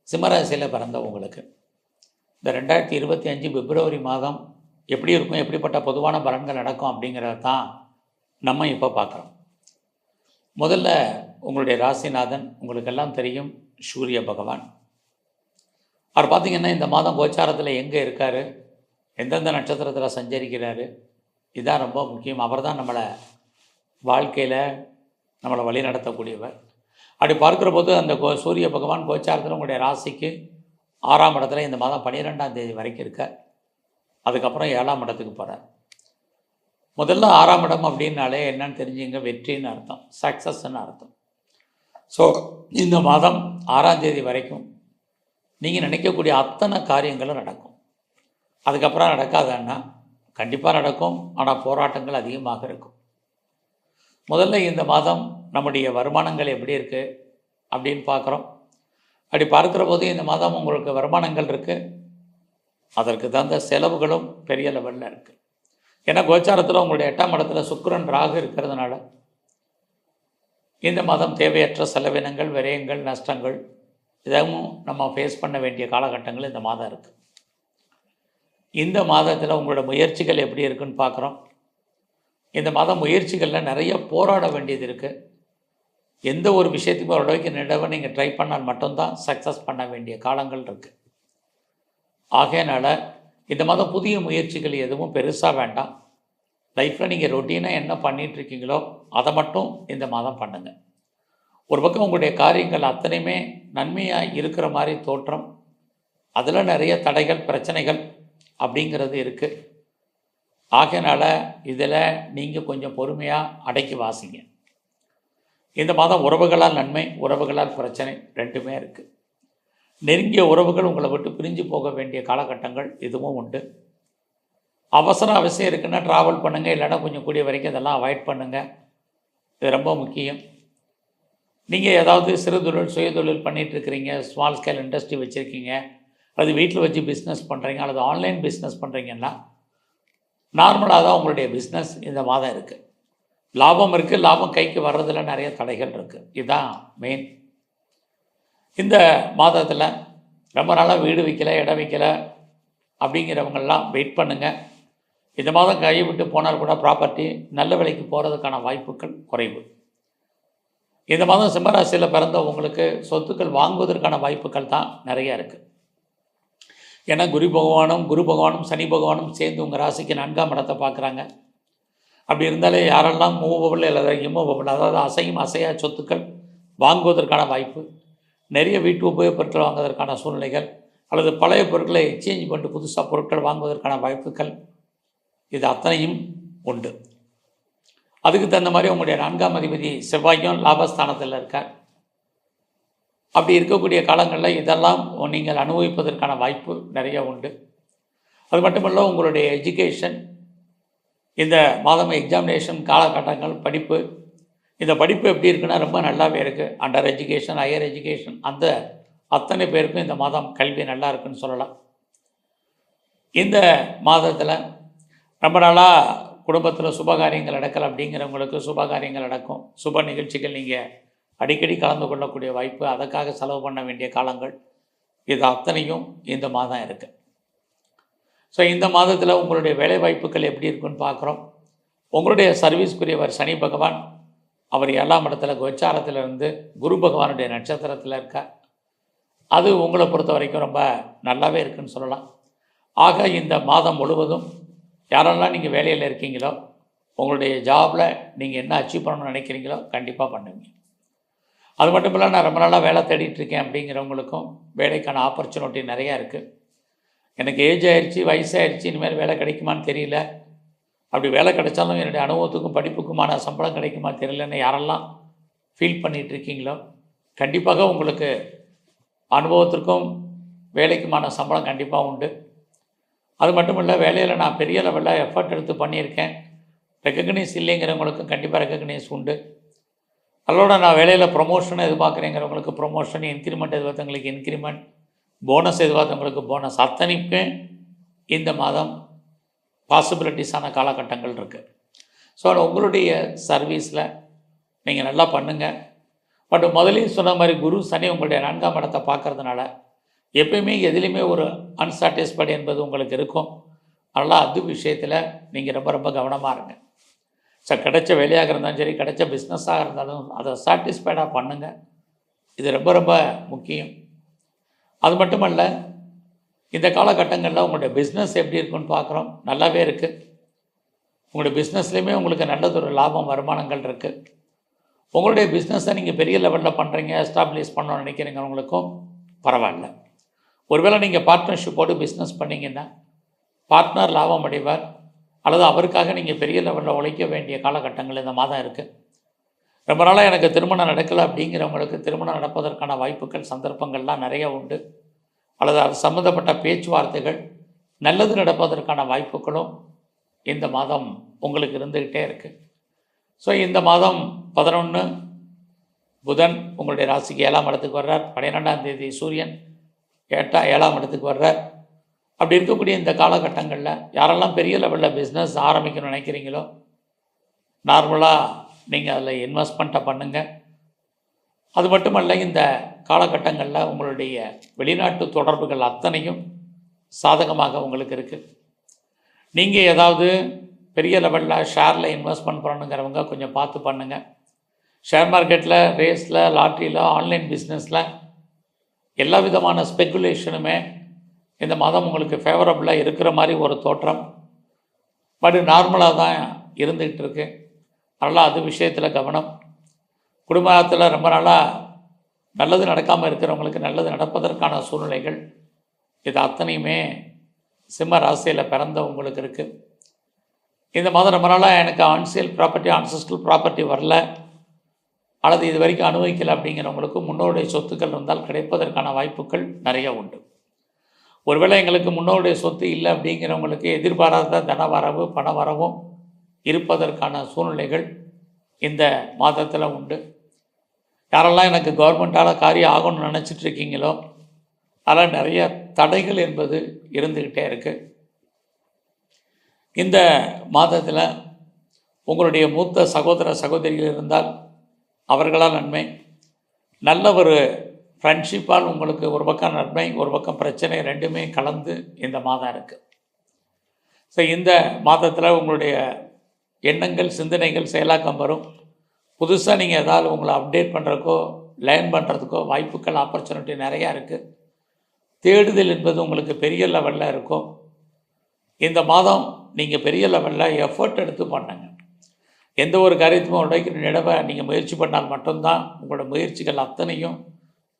சிம்மராசியில் பிறந்தவங்களுக்கு இந்த 2025 பிப்ரவரி மாதம் எப்படி இருக்கும், எப்படிப்பட்ட பொதுவான பலன்கள் நடக்கும் அப்படிங்கிறத தான் நம்ம இப்போ பார்க்குறோம். முதல்ல உங்களுடைய ராசிநாதன் உங்களுக்கெல்லாம் தெரியும், சூரிய பகவான். அவர் பார்த்திங்கன்னா இந்த மாதம் கோச்சாரத்தில் எங்கே இருக்கார், எந்தெந்த நட்சத்திரத்தில் சஞ்சரிக்கிறாரு, இதுதான் ரொம்ப முக்கியம். அவர் தான் நம்மளை வாழ்க்கையில் நம்மளை வழி நடத்தக்கூடியவர். அப்படி பார்க்குற போது அந்த சூரிய பகவான் கோச்சாரத்தில் உங்களுடைய ராசிக்கு 6ஆம் இடத்துல இந்த மாதம் 12ஆம் தேதி வரைக்கும் இருக்கார். அதுக்கப்புறம் 7ஆம் இடத்துக்கு போகிறார். முதல்ல 6ஆம் இடம் அப்படின்னாலே என்னன்னு தெரிஞ்சுங்க, வெற்றின்னு அர்த்தம், சக்ஸஸ்ன்னு அர்த்தம். ஸோ இந்த மாதம் 6ஆம் தேதி வரைக்கும் நீங்கள் நினைக்கக்கூடிய அத்தனை காரியங்களும் நடக்கும். அதுக்கப்புறம் நடக்காதுன்னா கண்டிப்பாக நடக்கும், ஆனால் போராட்டங்கள் அதிகமாக இருக்கும். முதல்ல இந்த மாதம் நம்முடைய வருமானங்கள் எப்படி இருக்குது அப்படின்னு பார்க்குறோம். அப்படி பார்க்குற போது இந்த மாதம் உங்களுக்கு வருமானங்கள் இருக்குது, அதற்கு தகுந்த செலவுகளும் பெரிய லெவலில் இருக்குது. ஏன்னா கோச்சாரத்தில் உங்களுடைய 8ஆம் இடத்துல சுக்கிரன் ராகு இருக்கிறதுனால இந்த மாதம் தேவையற்ற செலவினங்கள், விரயங்கள், நஷ்டங்கள் இதவும் நம்ம ஃபேஸ் பண்ண வேண்டிய காலகட்டங்கள் இந்த மாதம் இருக்குது. இந்த மாதத்தில் உங்களோட முயற்சிகள் எப்படி இருக்குன்னு பார்க்குறோம். இந்த மாதம் முயற்சிகளில் நிறைய போராட வேண்டியது இருக்குது. எந்த ஒரு விஷயத்துக்கும் ஓரளவுக்கு நிலவை நீங்கள் ட்ரை பண்ணால் மட்டும்தான் சக்ஸஸ் பண்ண வேண்டிய காலங்கள் இருக்குது. ஆகையினால இந்த மாதம் புதிய முயற்சிகள் எதுவும் பெருசாக வேண்டாம். லைஃப்பில் நீங்கள் ரொட்டீனாக என்ன பண்ணிகிட்ருக்கீங்களோ அதை மட்டும் இந்த மாதம் பண்ணுங்கள். ஒரு பக்கம் உங்களுடைய காரியங்கள் அத்தனையுமே நன்மையாக இருக்கிற மாதிரி தோற்றம், அதில் நிறைய தடைகள், பிரச்சனைகள் அப்படிங்கிறது இருக்குது. ஆகையினால இதில் நீங்கள் கொஞ்சம் பொறுமையாக அடக்கி வாசிங்க. இந்த மாதம் உறவுகளால் நன்மை, உறவுகளால் பிரச்சனை ரெண்டுமே இருக்குது. நெருங்கிய உறவுகள் உங்களை விட்டு பிரிஞ்சு போக வேண்டிய காலகட்டங்கள் இதுவும் உண்டு. அவசரம் இருக்குன்னா ட்ராவல் பண்ணுங்கள், இல்லைன்னா கொஞ்சம் கூடிய வரைக்கும் இதெல்லாம் அவாய்ட் பண்ணுங்கள். இது ரொம்ப முக்கியம். நீங்கள் ஏதாவது சிறு தொழில், சுய தொழில் பண்ணிகிட்ருக்கிறீங்க, ஸ்மால் ஸ்கேல் இண்டஸ்ட்ரி வச்சுருக்கீங்க, அது வீட்டில் வச்சு பிஸ்னஸ் பண்ணுறீங்க, அல்லது ஆன்லைன் பிஸ்னஸ் பண்ணுறீங்கன்னா நார்மலாக தான் உங்களுடைய பிஸ்னஸ் இந்த மாதம் இருக்குது. லாபம் இருக்குது, லாபம் கைக்கு வர்றதில் நிறைய தடைகள் இருக்குது. இதுதான் மெயின். இந்த மாதத்தில் ரொம்ப நாளாக வீடு விற்கலை, இடம் விற்கலை அப்படிங்கிறவங்கெல்லாம் வெயிட் பண்ணுங்கள். இந்த மாதம் கையை விட்டு போனால் கூட ப்ராப்பர்ட்டி நல்ல விலைக்கு போகிறதுக்கான வாய்ப்புகள் குறைவு. இந்த மாதம் சிம்மராசியில் பிறந்தவங்களுக்கு சொத்துக்கள் வாங்குவதற்கான வாய்ப்புகள் தான் நிறையா இருக்குது. ஏன்னா குரு பகவானும் சனி பகவானும் சேர்ந்து உங்கள் ராசிக்கு 4ஆம் இடத்தை பார்க்குறாங்க. அப்படி இருந்தாலே யாரெல்லாம் மூவபிள் அல்லது இம்மூவபிள், அதாவது அசையும் அசையா சொத்துக்கள் வாங்குவதற்கான வாய்ப்பு, நிறைய வீட்டு உபயோகப் பொருட்கள் வாங்குவதற்கான சூழ்நிலைகள், அல்லது பழைய பொருட்களை எக்ஸ்சேஞ்ச் பண்ணிட்டு புதுசாக பொருட்கள் வாங்குவதற்கான வாய்ப்புகள், இது அத்தனையும் உண்டு. அதுக்கு தகுந்த மாதிரி உங்களுடைய 4ஆம் அதிபதி செவ்வாயும் லாபஸ்தானத்தில் இருக்கார். அப்படி இருக்கக்கூடிய காலங்களில் இதெல்லாம் நீங்கள் அனுபவிப்பதற்கான வாய்ப்பு நிறைய உண்டு. அது மட்டுமல்ல, உங்களுடைய எஜுகேஷன் இந்த மாதம் எக்ஸாமினேஷன் காலகட்டங்கள், படிப்பு, இந்த படிப்பு எப்படி இருக்குன்னா ரொம்ப நல்லாவே இருக்குது. அண்டர் எஜுகேஷன், ஹையர் எஜுகேஷன், அந்த அத்தனை பேருக்கும் இந்த மாதம் கல்வி நல்லா இருக்குன்னு சொல்லலாம். இந்த மாதத்தில் ரொம்ப நாளாக குடும்பத்தில் சுபகாரியங்கள் நடக்கலை அப்படிங்கிறவங்களுக்கு சுபகாரியங்கள் நடக்கும். சுப நிகழ்ச்சிகள் நீங்கள் அடிக்கடி கலந்து கொள்ளக்கூடிய வாய்ப்பு, அதற்காக செலவு பண்ண வேண்டிய காலங்கள், இது அத்தனையும் இந்த மாதம் இருக்குது. ஸோ இந்த மாதத்தில் உங்களுடைய வேலை வாய்ப்புகள் எப்படி இருக்குன்னு பார்க்குறோம். உங்களுடைய சர்வீஸ்க்குரியவர் சனி பகவான், அவர் 7ஆம் இடத்துல கோச்சாரத்திலிருந்து குரு பகவானுடைய நட்சத்திரத்தில் இருக்கார். அது உங்களை பொறுத்த வரைக்கும் ரொம்ப நல்லாவே இருக்குதுன்னு சொல்லலாம். ஆக இந்த மாதம் முழுவதும் யாரெல்லாம் நீங்கள் வேலையில் இருக்கீங்களோ, உங்களுடைய ஜாபில் நீங்கள் என்ன அச்சீவ் பண்ணணும்னு நினைக்கிறீங்களோ கண்டிப்பாக பண்ணுவீங்க. அது மட்டும் இல்லை, நான் ரொம்ப நாளாக வேலை தேடிட்டுருக்கேன் அப்படிங்கிறவங்களுக்கும் வேலைக்கான ஆப்பர்ச்சுனிட்டி நிறையா இருக்குது. எனக்கு ஏஜ் ஆகிடுச்சி, வயசாகிடுச்சி, இனிமேல் வேலை கிடைக்குமான்னு தெரியல, அப்படி வேலை கிடைச்சாலும் என்னுடைய அனுபவத்துக்கும் படிப்புக்குமான சம்பளம் கிடைக்குமா தெரியலன்னு யாரெல்லாம் ஃபீல் பண்ணிகிட்ருக்கீங்களோ கண்டிப்பாக உங்களுக்கு அனுபவத்திற்கும் வேலைக்குமான சம்பளம் கண்டிப்பாக உண்டு. அது மட்டும் இல்லை, வேலையில் நான் பெரிய லெவலில் எஃபர்ட் எடுத்து பண்ணியிருக்கேன், ரெக்கக்னைஸ் இல்லைங்கிறவங்களுக்கும் கண்டிப்பாக ரெக்கக்னைஸ் உண்டு. அதோட நான் வேலையில் ப்ரொமோஷன் எதிர்பார்க்குறேங்கிறவங்களுக்கு ப்ரொமோஷன், இன்க்ரிமெண்ட் எதிர்பார்த்தவங்களுக்கு இன்க்ரிமெண்ட், போனஸ் எதிர்பார்த்தவங்களுக்கு போனஸ், அத்தனைக்கும் இந்த மாதம் பாசிபிலிட்டிஸான காலகட்டங்கள் இருக்குது. ஸோ உங்களுடைய சர்வீஸில் நீங்கள் நல்லா பண்ணுங்கள். பட் முதலையும் சொன்ன மாதிரி குரு சனி உங்களுடைய 4ஆம் இடத்தை பார்க்கறதுனால எப்பயுமே எதுலேயுமே ஒரு அன்சாட்டிஸ்ஃபைடு என்பது உங்களுக்கு இருக்கும். அதனால் அது விஷயத்தில் நீங்கள் ரொம்ப ரொம்ப கவனமாக இருங்க. கிடைச்ச வேலையாக இருந்தாலும் சரி, கிடைச்ச பிஸ்னஸாக இருந்தாலும் அதை சாட்டிஸ்ஃபைடாக பண்ணுங்கள். இது ரொம்ப ரொம்ப முக்கியம். அது மட்டுமல்ல, இந்த காலகட்டங்களில் உங்களுடைய பிஸ்னஸ் எப்படி இருக்குன்னு பார்க்குறோம். நல்லாவே இருக்குது. உங்களுடைய பிஸ்னஸ்லேயுமே உங்களுக்கு நல்லதொரு லாபம் வருமானங்கள் இருக்குது. உங்களுடைய பிஸ்னஸை நீங்கள் பெரிய லெவலில் பண்ணுறீங்க, எஸ்டாப்ளிஷ் பண்ணணும்னு நினைக்கிறீங்களுக்கும் பரவாயில்ல. ஒருவேளை நீங்கள் பார்ட்னர்ஷிப்போடு பிஸ்னஸ் பண்ணிங்கன்னா பார்ட்னர் லாபம் அடைவார், அல்லது அவருக்காக நீங்கள் பெரிய லெவலில் உழைக்க வேண்டிய காலகட்டங்கள் இந்த மாதம் இருக்குது. ரொம்ப நாளாக எனக்கு திருமணம் நடக்கலை அப்படிங்கிறவங்களுக்கு திருமணம் நடப்பதற்கான வாய்ப்புகள், சந்தர்ப்பங்கள்லாம் நிறைய உண்டு. அல்லது அது சம்மந்தப்பட்ட பேச்சுவார்த்தைகள் நல்லது நடப்பதற்கான வாய்ப்புகளும் இந்த மாதம் உங்களுக்கு இருந்துக்கிட்டே இருக்குது. ஸோ இந்த மாதம் 11 புதன் உங்களுடைய ராசிக்கு 7ஆம் இடத்துக்கு வர்றார். 12ஆம் தேதி சூரியன் 7ஆம் இடத்துக்கு வர்றார். அப்படி இருக்கக்கூடிய இந்த காலகட்டங்களில் யாரெல்லாம் பெரிய லெவலில் பிஸ்னஸ் ஆரம்பிக்கணும்னு நினைக்கிறீங்களோ, நார்மலாக நீங்கள் அதில் இன்வெஸ்ட்மெண்ட்டை பண்ணுங்கள். அது மட்டுமல்ல, இந்த காலகட்டங்களில் உங்களுடைய வெளிநாட்டு தொடர்புகள் அத்தனையும் சாதகமாக உங்களுக்கு இருக்குது. நீங்கள் ஏதாவது பெரிய லெவலில் ஷேரில் இன்வெஸ்ட்மெண்ட் பண்ணணுங்கிறவங்க கொஞ்சம் பார்த்து பண்ணுங்கள். ஷேர் மார்க்கெட்டில், ரேஸில், லாட்ரியில், ஆன்லைன் பிஸ்னஸில் எல்லா விதமான ஸ்பெக்குலேஷனுமே இந்த மாதம் உங்களுக்கு ஃபேவரபுளாக இருக்கிற மாதிரி ஒரு தோற்றம். பட் நார்மலாக தான் இருந்துகிட்டு இருக்கு. அதனால் அது விஷயத்தில் கவனம். குடும்பத்தில் ரொம்ப நாளாக நல்லது நடக்காமல் இருக்கிறவங்களுக்கு நல்லது நடப்பதற்கான சூழ்நிலைகள் இது அத்தனையுமே சிம்ம ராசியில் பிறந்த உங்களுக்கு இருக்குது. இந்த மாதம் ரொம்ப நாளாக எனக்கு ஆன்சியல் ப்ராப்பர்ட்டி, ஆன்செஸ்ட்ரல் ப்ராப்பர்ட்டி வரல, அல்லது இது வரைக்கும் அனுபவிக்கலை அப்படிங்கிறவங்களுக்கு முன்னோருடைய சொத்துக்கள் இருந்தால் கிடைப்பதற்கான வாய்ப்புகள் நிறைய உண்டு. ஒருவேளை எங்களுக்கு முன்னோருடைய சொத்து இல்லை அப்படிங்கிறவங்களுக்கு எதிர்பாராத தன வரவு, பண வரவும் இருப்பதற்கான சூழ்நிலைகள் இந்த மாதத்தில் உண்டு. யாரெல்லாம் எனக்கு கவர்மெண்ட்டால் காரியம் ஆகணும்னு நினச்சிட்ருக்கீங்களோ அதெல்லாம் நிறைய தடைகள் என்பது இருந்துக்கிட்டே இருக்குது. இந்த மாதத்தில் உங்களுடைய மூத்த சகோதர சகோதரிகள் இருந்தால் அவர்களால் நன்மை. நல்ல ஒரு ஃப்ரெண்ட்ஷிப்பால் உங்களுக்கு ஒரு பக்கம் நன்மை, ஒரு பக்கம் பிரச்சனை, ரெண்டுமே கலந்து இந்த மாதம் இருக்குது. ஸோ இந்த மாதத்தில் உங்களுடைய எண்ணங்கள், சிந்தனைகள் செயலாக்கம் வரும். புதுசாக நீங்கள் ஏதாவது உங்களை அப்டேட் பண்ணுறதுக்கோ லேர்ன் பண்ணுறதுக்கோ வாய்ப்புகள், ஆப்பர்ச்சுனிட்டி நிறையா இருக்குது. தேடுதல் என்பது உங்களுக்கு பெரிய லெவலில் இருக்கும். இந்த மாதம் நீங்கள் பெரிய லெவலில் எஃபர்ட் எடுத்து பண்ணுங்க. எந்த ஒரு காரியத்தையும் உடைக்கிற நிலவை நீங்கள் முயற்சி பண்ணால் மட்டும்தான் உங்களோட முயற்சிகள் அத்தனையும்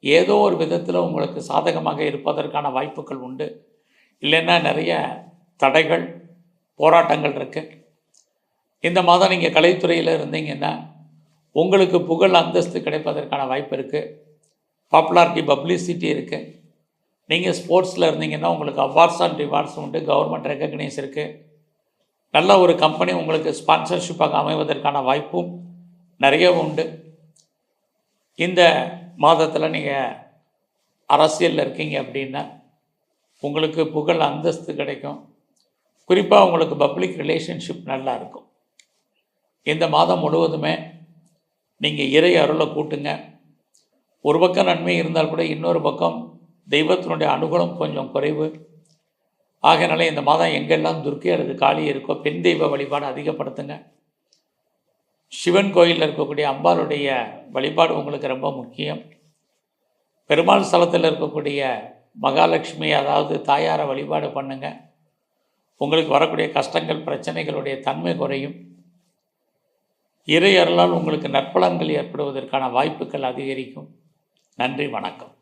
ஏதோ ஒரு விதத்தில் உங்களுக்கு சாதகமாக இருப்பதற்கான வாய்ப்புகள் உண்டு. இல்லைன்னா நிறைய தடைகள், போராட்டங்கள் இருக்குது. இந்த மாதம் நீங்கள் கலைத்துறையில் இருந்தீங்கன்னா உங்களுக்கு புகழ், அந்தஸ்து கிடைப்பதற்கான வாய்ப்பு இருக்குது. பாப்புலாரிட்டி, பப்ளிசிட்டி இருக்குது. நீங்கள் ஸ்போர்ட்ஸில் இருந்தீங்கன்னா உங்களுக்கு அவார்ட்ஸ் அண்ட் ரிவார்ட்ஸ் உண்டு. கவர்மெண்ட் ரெக்கக்னைஸ் இருக்குது. நல்ல ஒரு கம்பெனி உங்களுக்கு ஸ்பான்சர்ஷிப்பாக அமைவதற்கான வாய்ப்பும் நிறைய உண்டு. இந்த மாதத்தில் நீங்கள் அரசியலில் இருக்கீங்க அப்படின்னா உங்களுக்கு புகழ், அந்தஸ்து கிடைக்கும். குறிப்பாக உங்களுக்கு பப்ளிக் ரிலேஷன்ஷிப் நல்லா இருக்கும். இந்த மாதம் முழுவதுமே நீங்கள் இறை அருளை கூட்டுங்க. ஒரு பக்கம் நன்மை இருந்தால் கூட இன்னொரு பக்கம் தெய்வத்தினுடைய அனுகூலம் கொஞ்சம் குறைவு. ஆகையினால இந்த மாதம் எங்கெல்லாம் துர்க்கை அல்லது காளி இருக்கோ பெண் தெய்வ வழிபாடு அதிகப்படுத்துங்க. சிவன் கோயிலில் இருக்கக்கூடிய அம்பாளுடைய வழிபாடு உங்களுக்கு ரொம்ப முக்கியம். பெருமாள் ஸ்தலத்தில் இருக்கக்கூடிய மகாலட்சுமி, அதாவது தாயாரை வழிபாடு பண்ணுங்கள். உங்களுக்கு வரக்கூடிய கஷ்டங்கள், பிரச்சனைகளுடைய தன்மை குறையும். இறை அருளால் உங்களுக்கு நற்பலன்கள் ஏற்படுவதற்கான வாய்ப்புகள் அதிகரிக்கும். நன்றி, வணக்கம்.